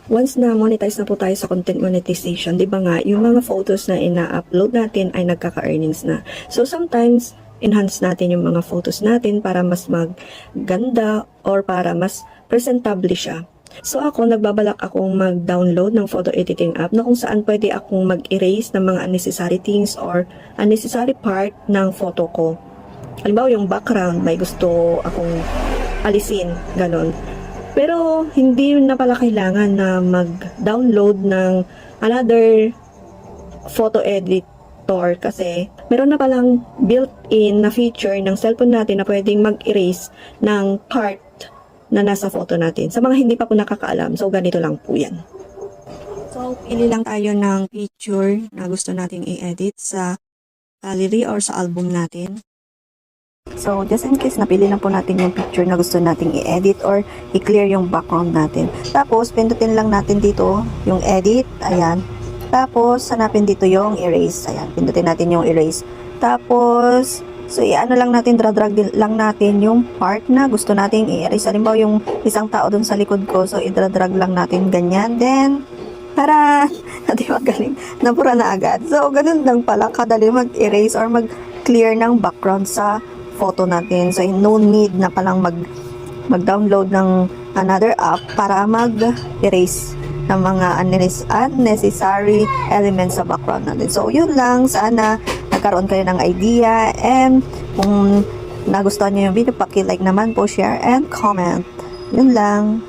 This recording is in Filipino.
Once na monetize na po tayo sa content monetization, di ba nga, yung mga photos na ina-upload natin ay nagkaka-earnings na. So sometimes, enhance natin yung mga photos natin para mas magganda or para mas presentable siya. So ako, nagbabalak akong mag-download ng photo editing app na kung saan pwede akong mag-erase ng mga unnecessary things or unnecessary part ng photo ko. Halimbawa yung background, may gusto akong alisin, ganon. Pero hindi na pala kailangan na mag-download ng another photo editor kasi meron na palang built-in na feature ng cellphone natin na pwedeng mag-erase ng part na nasa photo natin. Sa mga hindi pa po nakakaalam, so ganito lang po yan. So, pili lang tayo ng picture na gusto nating i-edit sa gallery or sa album natin. So, just in case, napili na po natin yung picture na gusto nating i-edit or i-clear yung background natin. Tapos, pindutin lang natin dito yung edit. Ayan. Tapos, hanapin dito yung erase. Ayan. Pindutin natin yung erase. Tapos, so, i-ano lang natin, drag lang natin yung part na gusto nating i-erase. Halimbawa, yung isang tao dun sa likod ko. So, i-drag lang natin ganyan. Then, tara! Di ba galing? Napura na agad. So, ganun lang pala kadali mag-erase or mag-clear ng background sa photo natin. So, no need na palang mag-download ng another app para mag-erase ng mga unnecessary elements sa background natin. So, yun lang. Sana nagkaroon kayo ng idea, and kung nagustuhan nyo yung video, paki-like naman po, share, and comment. Yun lang.